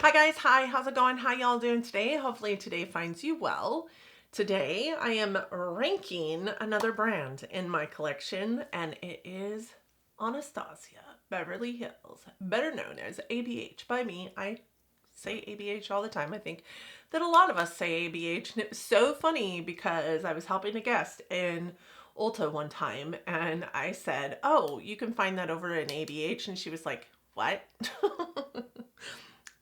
Hi guys, hi, how's it going? How y'all doing today? Hopefully today finds you well. Today I am ranking another brand in my collection, and it is Anastasia Beverly Hills, better known as ABH by me. I say ABH all the time. I think that a lot of us say ABH, and it was so funny because I was helping a guest in Ulta one time and I said, "Oh, you can find that over in ABH," and she was like, "What?"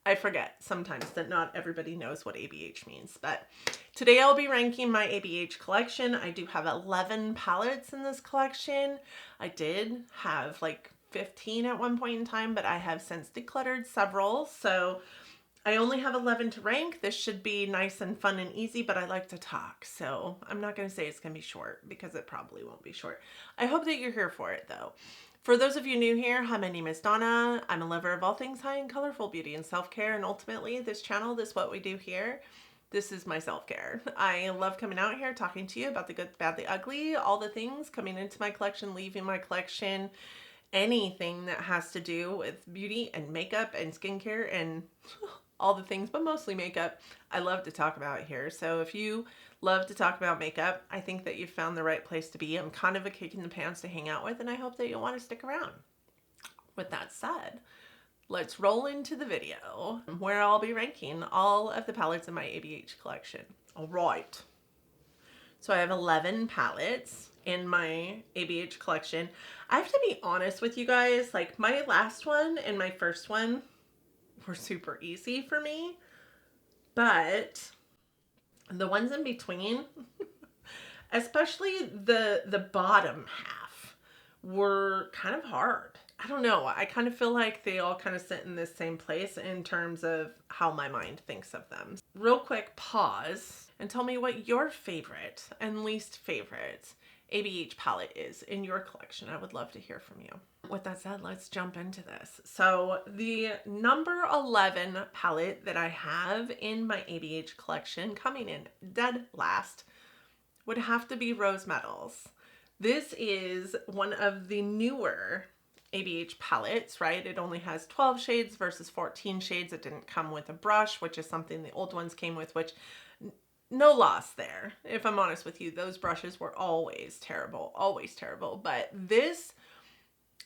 I forget sometimes that not everybody knows what ABH means, but today I'll be ranking my ABH collection. I do have 11 palettes in this collection. I did have like 15 at one point in time, but I have since decluttered several, so I only have 11 to rank. This should be nice and fun and easy, but I like to talk, so I'm not going to say it's going to be short because it probably won't be short. I hope that you're here for it though. For those of you new here, hi, my name is Donna. I'm a lover of all things high and colorful beauty and self-care, and ultimately this channel, this is what we do here. This is my self-care. I love coming out here, talking to you about the good, the bad, the ugly, all the things coming into my collection, leaving my collection, anything that has to do with beauty and makeup and skincare and all the things, but mostly makeup. I love to talk about here. So if you love to talk about makeup, I think that you've found the right place to be. I'm kind of a kick in the pants to hang out with, and I hope that you'll want to stick around. With that said, let's roll into the video where I'll be ranking all of the palettes in my ABH collection. All right. So I have 11 palettes in my ABH collection. I have to be honest with you guys, like my last one and my first one were super easy for me, but the ones in between, especially the bottom half, were kind of hard. I don't know. I kind of feel like they all kind of sit in this same place in terms of how my mind thinks of them. Real quick pause and tell me what your favorite and least favorite ABH palette is in your collection. I would love to hear from you. With that said, let's jump into this. So the number 11 palette that I have in my ABH collection, coming in dead last, would have to be Rose Metals. This is one of the newer ABH palettes, right? It only has 12 shades versus 14 shades. It didn't come with a brush, which is something the old ones came with, which no loss there. If I'm honest with you, those brushes were always terrible, always terrible. But this,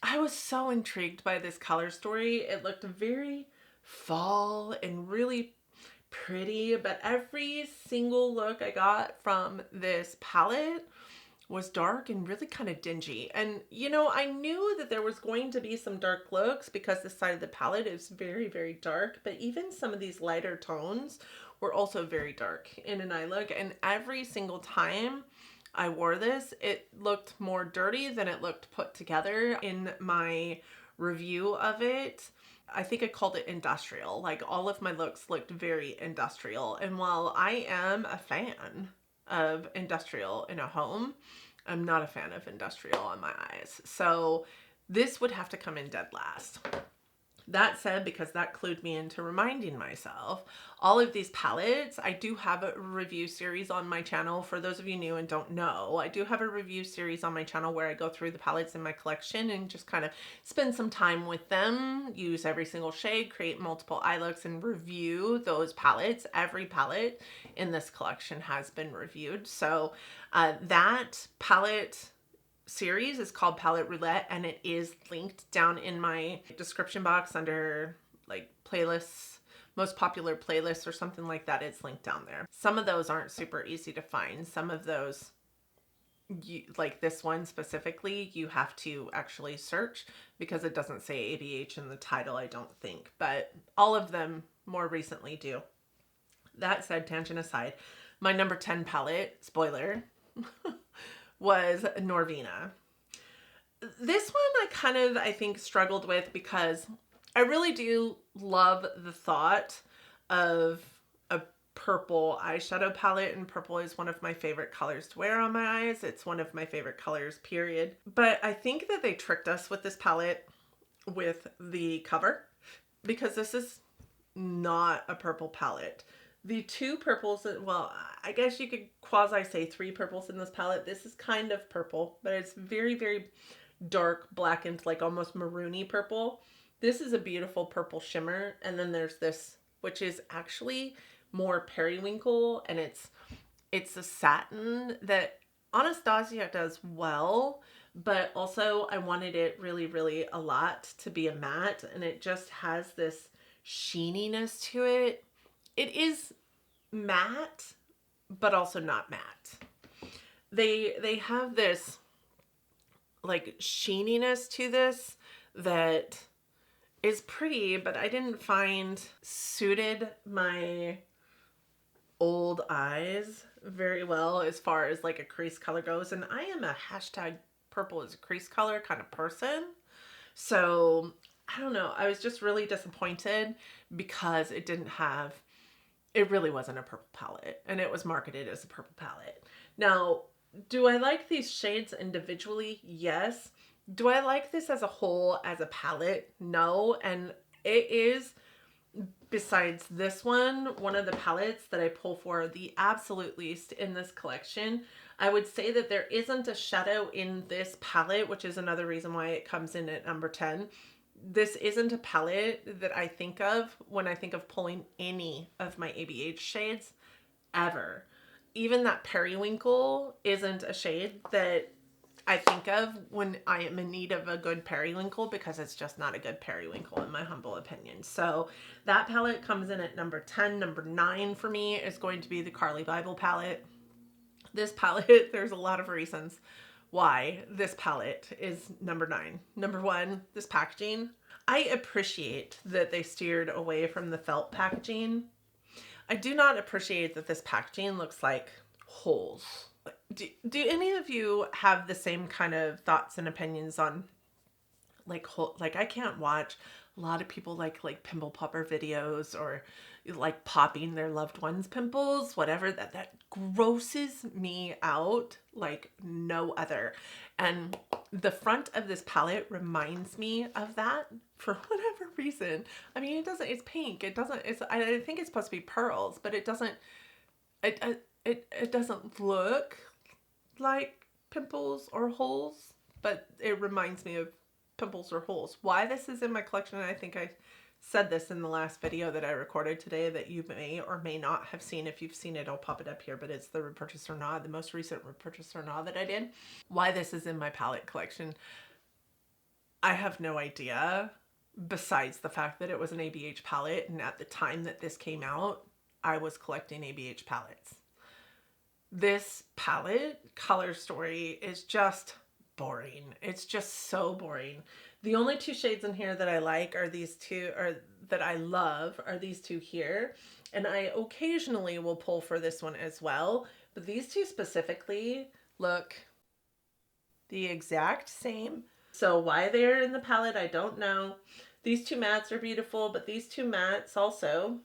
I was so intrigued by this color story. It looked very fall and really pretty, but every single look I got from this palette was dark and really kind of dingy. And you know, I knew that there was going to be some dark looks because this side of the palette is very, very dark, but even some of these lighter tones were also very dark in an eye look. And every single time I wore this, it looked more dirty than it looked put together. In my review of it, I think I called it industrial. Like all of my looks looked very industrial. And while I am a fan of industrial in a home, I'm not a fan of industrial on my eyes. So this would have to come in dead last. That said, because that clued me into reminding myself, all of these palettes, I do have a review series on my channel. For those of you new and don't know, I do have a review series on my channel where I go through the palettes in my collection and just kind of spend some time with them, use every single shade, create multiple eye looks, and review those palettes. Every palette in this collection has been reviewed. So that palette series is called Palette Roulette, and it is linked down in my description box under like playlists, most popular playlists or something like that. It's linked down there. Some of those aren't super easy to find. Some of those, like this one specifically, you have to actually search because it doesn't say ABH in the title, I don't think, but all of them more recently do. That said, tangent aside, my number 10 palette, spoiler, was Norvina. This one I think struggled with because I really do love the thought of a purple eyeshadow palette, and purple is one of my favorite colors to wear on my eyes. It's one of my favorite colors, period. But I think that they tricked us with this palette with the cover because this is not a purple palette. The two purples, well, I guess you could quasi say three purples in this palette. This is kind of purple, but it's very, very dark, blackened, like almost maroony purple. This is a beautiful purple shimmer. And then there's this which is actually more periwinkle, and it's a satin that Anastasia does well, but also I wanted it really, really a lot to be a matte, and it just has this sheeniness to it. It is matte, but also not matte. They have this like sheeniness to this that is pretty, but I didn't find suited my old eyes very well as far as like a crease color goes. And I am a hashtag purple is a crease color kind of person. So I don't know. I was just really disappointed because it really wasn't a purple palette, and it was marketed as a purple palette. Now, do I like these shades individually? Yes. Do I like this as a whole, as a palette? No. And it is, besides this one of the palettes that I pull for the absolute least in this collection. I would say that there isn't a shadow in this palette, which is another reason why it comes in at number 10. This isn't a palette that I think of when I think of pulling any of my ABH shades ever. Even that periwinkle isn't a shade that I think of when I am in need of a good periwinkle, because it's just not a good periwinkle in my humble opinion. So that palette comes in at number 10. Number 9 for me is going to be the Carli Bybel palette. This palette, there's a lot of reasons why this palette is number 9. Number 1, this packaging. I appreciate that they steered away from the felt packaging. I do not appreciate that this packaging looks like holes. Do any of you have the same kind of thoughts and opinions on like I can't watch a lot of people like pimple popper videos, or like popping their loved ones' pimples, whatever, that grosses me out like no other. And the front of this palette reminds me of that for whatever reason. I mean, it's pink. I think it's supposed to be pearls, but it doesn't look like pimples or holes, but it reminds me of pimples or holes. Why this is in my collection, and I think I said this in the last video that I recorded today that you may or may not have seen. If you've seen it, I'll pop it up here, but it's the repurchase or not, the most recent repurchase or not that I did. Why this is in my palette collection, I have no idea, besides the fact that it was an ABH palette, and at the time that this came out, I was collecting ABH palettes. This palette color story is just boring. It's just so boring. The only 2 shades in here that I like are these 2, or that I love are these 2 here. And I occasionally will pull for this one as well. But these 2 specifically look the exact same. So why they're in the palette, I don't know. These 2 mattes are beautiful, but these 2 mattes also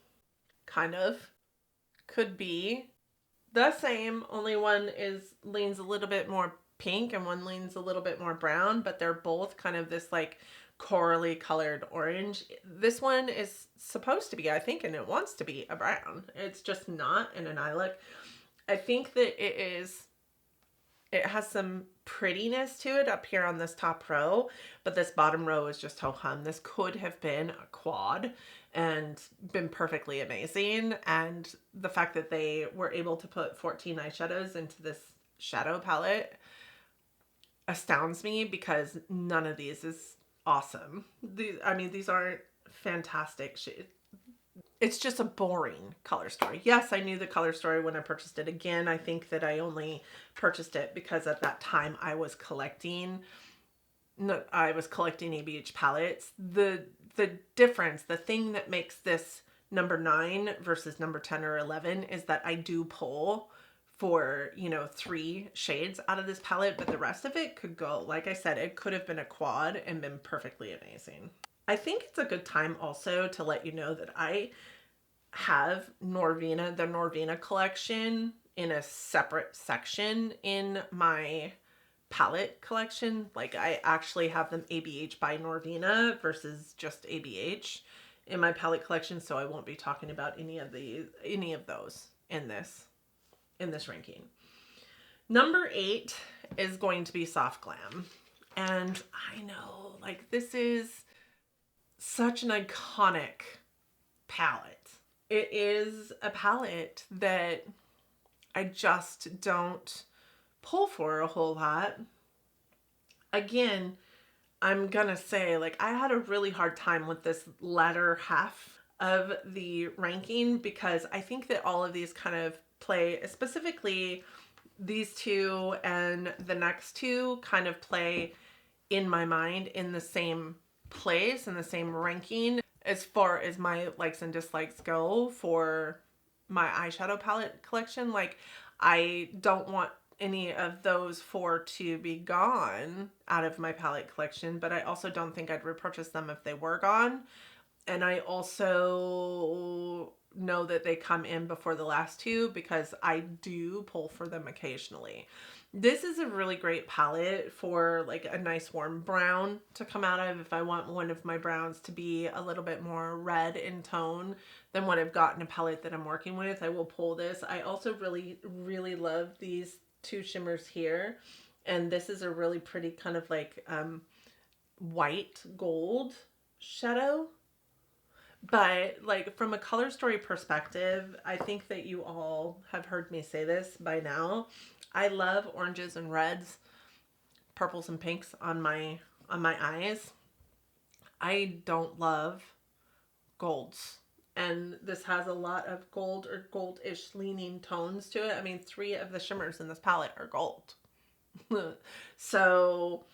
kind of could be the same. Only one leans a little bit more pink and one leans a little bit more brown, but they're both kind of this like corally colored orange. This one is supposed to be, I think, and it wants to be a brown. It's just not in an eye look. I think that it has some prettiness to it up here on this top row, but this bottom row is just ho-hum. This could have been a quad and been perfectly amazing. And the fact that they were able to put 14 eyeshadows into this shadow palette astounds me, because none of these is awesome. These aren't fantastic shades. It's just a boring color story. Yes, I knew the color story when I purchased it. Again, I think that I only purchased it because at that time I was collecting ABH palettes. The difference, the thing that makes this number 9 versus number 10 or 11 is that I do pull for, 3 shades out of this palette, but the rest of it could go, like I said, it could have been a quad and been perfectly amazing. I think it's a good time also to let you know that I have the Norvina collection in a separate section in my palette collection. Like, I actually have them ABH by Norvina versus just ABH in my palette collection, so I won't be talking about any of those in this ranking. Number 8 is going to be Soft Glam. And I know, like, this is such an iconic palette. it is a palette that I just don't pull for a whole lot. Again, I'm gonna say, like, I had a really hard time with this latter half of the ranking because I think that all of these kind of play, specifically these two and the next two, kind of play in my mind in the same place, in the same ranking as far as my likes and dislikes go for my eyeshadow palette collection. Like, I don't want any of those four to be gone out of my palette collection, but I also don't think I'd repurchase them if they were gone. And I also know that they come in before the last two because I do pull for them occasionally. This is a really great palette for like a nice warm brown to come out of if I want one of my browns to be a little bit more red in tone than what I've got in a palette that I'm working with. I will pull this. I also really, really love these two shimmers here. And this is a really pretty kind of like white gold shadow. But like from a color story perspective, I think that you all have heard me say this by now. I love oranges and reds, purples and pinks on my eyes. I don't love golds. And this has a lot of gold or goldish leaning tones to it. I mean, 3 of the shimmers in this palette are gold. So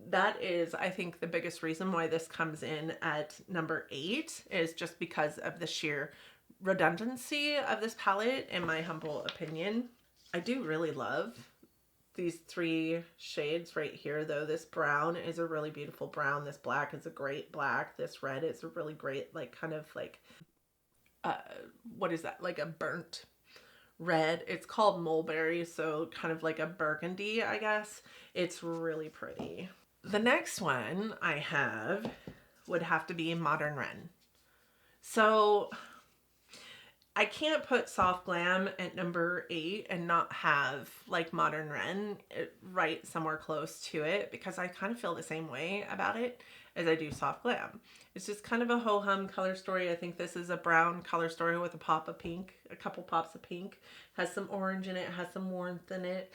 that is, I think, the biggest reason why this comes in at number 8 is just because of the sheer redundancy of this palette, in my humble opinion. I do really love these 3 shades right here, though. This brown is a really beautiful brown. This black is a great black. This red is a really great, like, kind of like, what is that? Like a burnt red. It's called mulberry, so kind of like a burgundy, I guess. It's really pretty. The next one I have would have to be Modern Ren. So I can't put Soft Glam at number 8 and not have like Modern Ren right somewhere close to it, because I kind of feel the same way about it as I do Soft Glam. It's just kind of a ho-hum color story. I think this is a brown color story with a pop of pink, a couple pops of pink, has some orange in it, has some warmth in it.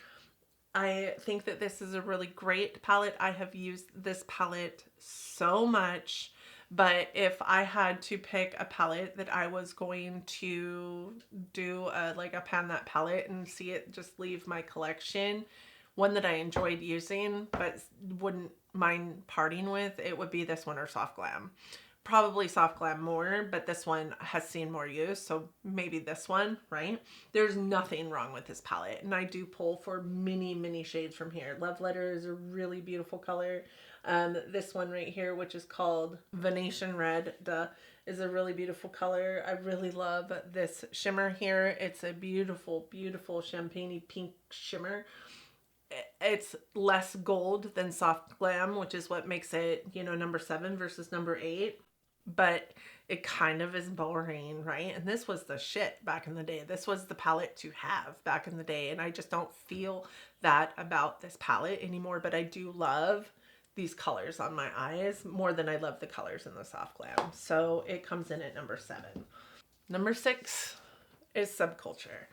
I think that this is a really great palette. I have used this palette so much, but if I had to pick a palette that I was going to do like a pan that palette and see it just leave my collection, one that I enjoyed using but wouldn't mind parting with, it would be this one or Soft Glam. Probably Soft Glam more, but this one has seen more use, so maybe this one, right? There's nothing wrong with this palette, and I do pull for many, many shades from here. Love Letter is a really beautiful color. This one right here, which is called Venetian Red, is a really beautiful color. I really love this shimmer here. It's a beautiful, beautiful champagne pink shimmer. It's less gold than Soft Glam, which is what makes it, you know, number 7 versus number 8. But it kind of is boring, right? And this was the shit back in the day. This was the palette to have back in the day. And I just don't feel that about this palette anymore. But I do love these colors on my eyes more than I love the colors in the Soft Glam. So it comes in at number 7. Number 6 is Subculture.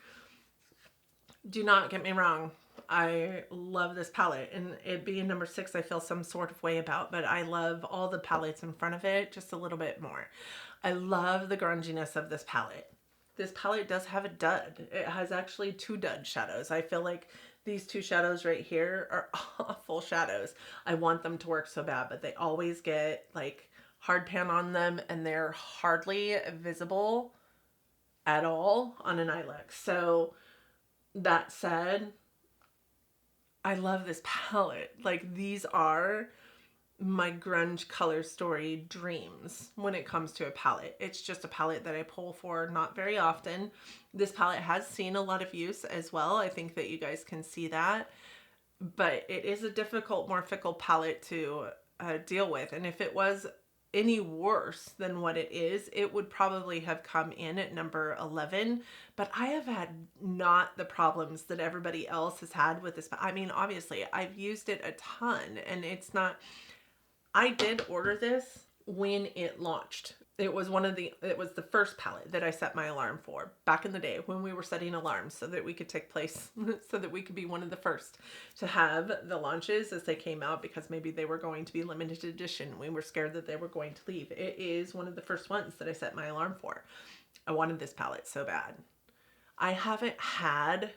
Do not get me wrong. I love this palette, and it being number 6 I feel some sort of way about, but I love all the palettes in front of it just a little bit more. I love the grunginess of this palette. This palette does have a dud. It has actually 2 dud shadows. I feel like these 2 shadows right here are awful shadows. I want them to work so bad, but they always get like hard pan on them, and they're hardly visible at all on an eye look. So that said, I love this palette. Like, these are my grunge color story dreams when it comes to a palette. It's just a palette that I pull for not very often. This palette has seen a lot of use as well. I think that you guys can see that. But it is a difficult, more fickle palette to deal with. And if it was any worse than what it is, it would probably have come in at number 11. But I have had not the problems that everybody else has had with this. I mean, obviously I've used it a ton, and it's not, I did order this when it launched. it was the first palette that I set my alarm for back in the day when we were setting alarms so that we could take place, so that we could be one of the first to have the launches as they came out, because maybe they were going to be limited edition. We were scared that they were going to leave. It is one of the first ones that I set my alarm for. I wanted this palette so bad. I haven't had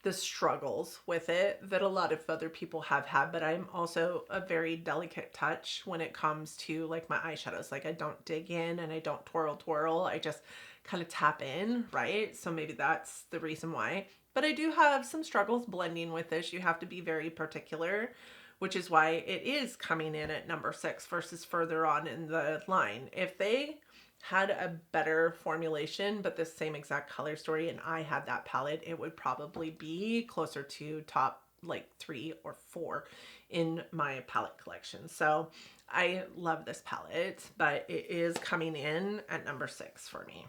the struggles with it that a lot of other people have had, but I'm also a very delicate touch when it comes to like my eyeshadows. Like I don't dig in and I don't twirl. I just kind of tap in, right? So maybe that's the reason why. But I do have some struggles blending with this. You have to be very particular, which is why it is coming in at number 6 versus further on in the line. If they had a better formulation but the same exact color story and I had that palette, it would probably be closer to top like 3 or 4 in my palette collection. So I love this palette, but it is coming in at number 6 for me.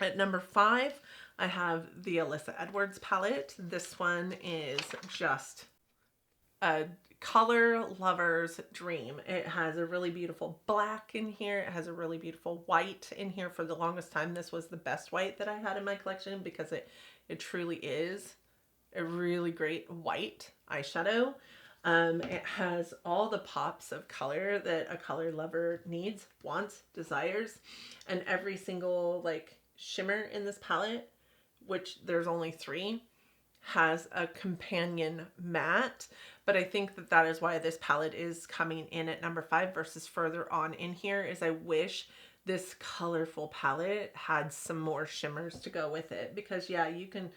At number 5, I have the Alyssa Edwards palette. This one is just a color lover's dream. It has a really beautiful black in here. It has a really beautiful white in here. For the longest time, this was the best white that I had in my collection because it truly is a really great white eyeshadow. It has all the pops of color that a color lover needs, wants, desires, and every single like shimmer in this palette, which there's only 3, has a companion matte. But I think that that is why this palette is coming in at number 5 versus further on in here. Is I wish this colorful palette had some more shimmers to go with it, because yeah, you can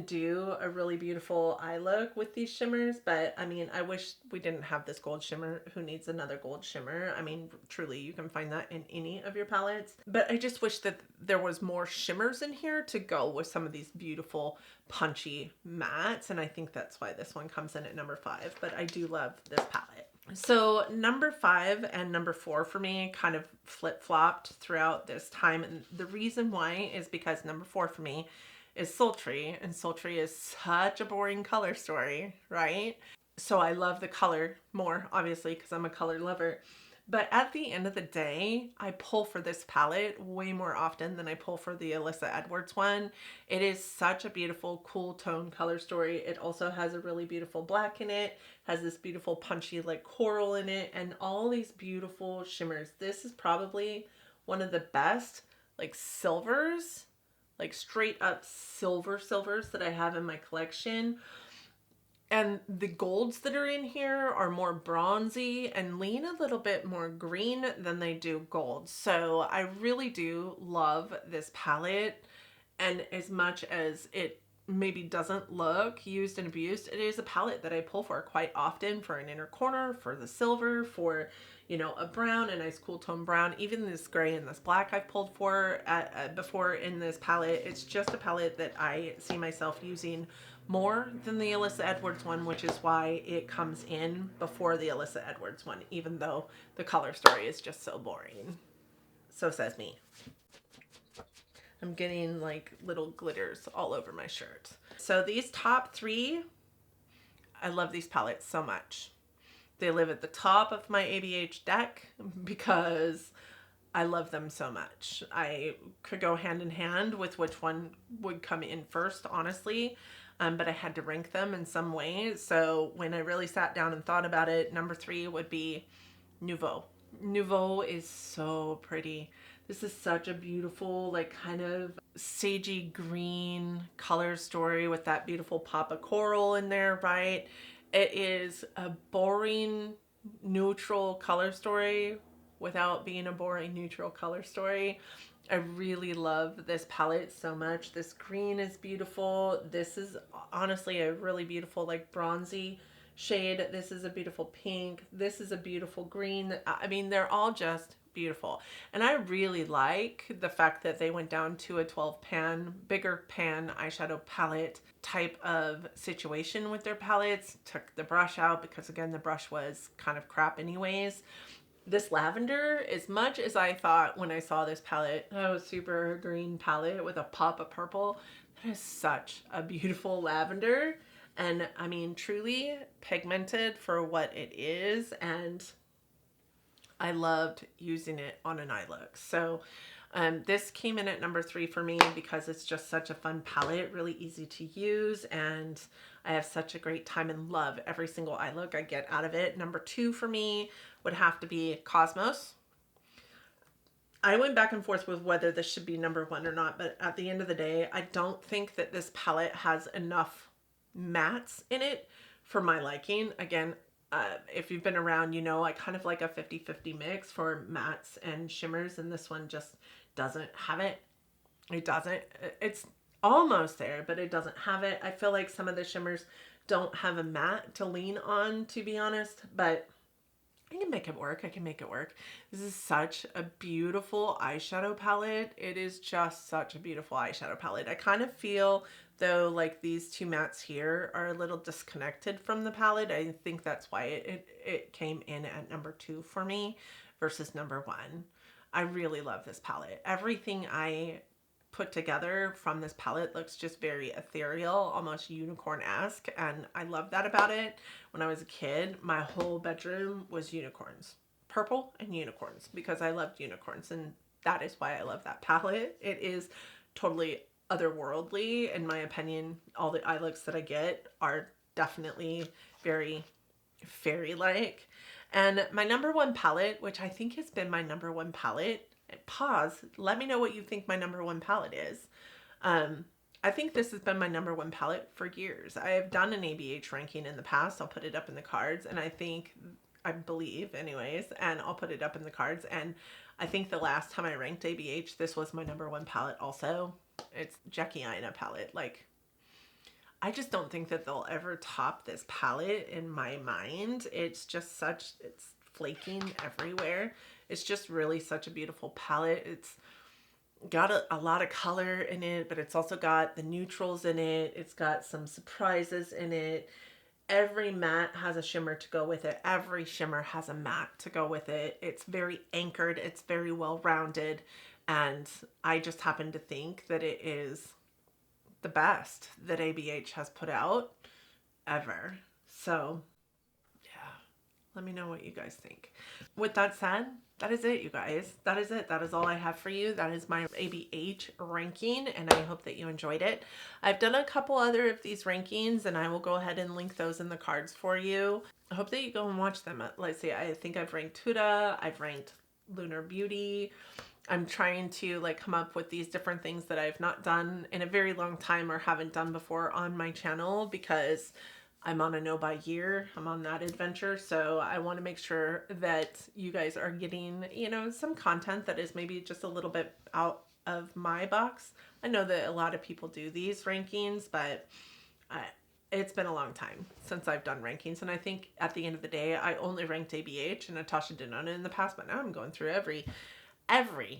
do a really beautiful eye look with these shimmers, but I mean, I wish we didn't have this gold shimmer. Who needs another gold shimmer? I mean, truly, you can find that in any of your palettes, but I just wish that there was more shimmers in here to go with some of these beautiful punchy mattes, and I think that's why this one comes in at number 5, but I do love this palette. So number 5 and number 4 for me kind of flip-flopped throughout this time, and the reason why is because number 4 for me is Sultry, and Sultry is such a boring color story, right? So I love the color more, obviously, because I'm a color lover. But at the end of the day, I pull for this palette way more often than I pull for the Alyssa Edwards one. It is such a beautiful, cool tone color story. It also has a really beautiful black in it, has this beautiful punchy like coral in it, and all these beautiful shimmers. This is probably one of the best like silvers, like straight up silvers that I have in my collection. And the golds that are in here are more bronzy and lean a little bit more green than they do gold. So I really do love this palette. And as much as it maybe doesn't look used and abused, it is a palette that I pull for quite often, for an inner corner, for the silver, for, you know, a brown, a nice cool tone brown. Even this gray and this black I've pulled for before in this palette. It's just a palette that I see myself using more than the Alyssa Edwards one, which is why it comes in before the Alyssa Edwards one, even though the color story is just so boring. So says me. I'm getting like little glitters all over my shirt. So these top 3, I love these palettes so much. They live at the top of my ABH deck because I love them so much. I could go hand in hand with which one would come in first, honestly. But I had to rank them in some way. So when I really sat down and thought about it, number 3 would be Nouveau. Nouveau is so pretty. This is such a beautiful, like kind of sagey green color story with that beautiful pop of coral in there, right? It is a boring, neutral color story without being a boring, neutral color story. I really love this palette so much. This green is beautiful. This is honestly a really beautiful like bronzy shade. This is a beautiful pink. This is a beautiful green. I mean, they're all just beautiful. And I really like the fact that they went down to a 12 pan, bigger pan eyeshadow palette type of situation with their palettes. Took the brush out because again, the brush was kind of crap anyways. This lavender, as much as I thought when I saw this palette, oh, super green palette with a pop of purple, that is such a beautiful lavender. And I mean, truly pigmented for what it is. And I loved using it on an eye look. So this came in at number 3 for me because it's just such a fun palette, really easy to use, and I have such a great time and love every single eye look I get out of it. Number 2 for me would have to be Cosmos. I went back and forth with whether this should be number 1 or not, but at the end of the day, I don't think that this palette has enough mattes in it for my liking. Again, if you've been around, you know I kind of like a 50-50 mix for mattes and shimmers, and this one just doesn't have it. It doesn't. It's almost there, but it doesn't have it. I feel like some of the shimmers don't have a matte to lean on, to be honest, but I can make it work. I can make it work. This is such a beautiful eyeshadow palette. It is just such a beautiful eyeshadow palette. I kind of feel, though, like these two mattes here are a little disconnected from the palette. I think that's why it came in at number 2 for me versus number 1. I really love this palette. Everything I put together from this palette looks just very ethereal, almost unicorn-esque, and I love that about it. When I was a kid, my whole bedroom was unicorns. Purple and unicorns, because I loved unicorns, and that is why I love that palette. It is totally otherworldly, in my opinion. All the eye looks that I get are definitely very fairy-like. And my number 1 palette, which I think has been my number 1 palette, pause, let me know what you think my number 1 palette is. I think this has been my number 1 palette for years. I have done an ABH ranking in the past. I'll put it up in the cards, and I believe anyways, and I'll put it up in the cards, and I think the last time I ranked ABH, this was my number 1 palette also. It's Jackie Aina palette. Like, I just don't think that they'll ever top this palette in my mind. It's just it's flaking everywhere. It's just really such a beautiful palette. It's got a lot of color in it, but it's also got the neutrals in it. It's got some surprises in it. Every matte has a shimmer to go with it. Every shimmer has a matte to go with it. It's very anchored. It's very well-rounded. And I just happen to think that it is the best that ABH has put out ever. So yeah, let me know what you guys think. With that said, that is it, you guys. That is it. That is all I have for you. That is my ABH ranking, and I hope that you enjoyed it. I've done a couple other of these rankings, and I will go ahead and link those in the cards for you. I hope that you go and watch them. Let's see, I think I've ranked Huda, I've ranked Lunar Beauty. I'm trying to come up with these different things that I've not done in a very long time or haven't done before on my channel, because I'm on a no-buy-year. I'm on that adventure. So I want to make sure that you guys are getting, some content that is maybe just a little bit out of my box. I know that a lot of people do these rankings, but it's been a long time since I've done rankings. And I think at the end of the day, I only ranked ABH and Anastasia Beverly in the past, but now I'm going through every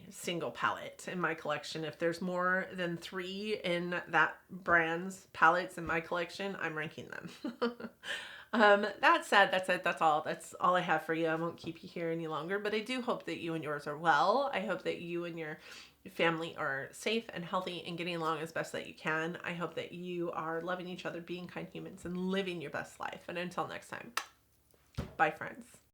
single palette in my collection. If there's more than 3 in that brand's palettes in my collection, I'm ranking them. That said, that's it. That's all I have for you. I won't keep you here any longer, but I do hope that you and yours are well. I hope that you and your family are safe and healthy and getting along as best that you can. I hope that you are loving each other, being kind humans, and living your best life. And until next time, bye friends.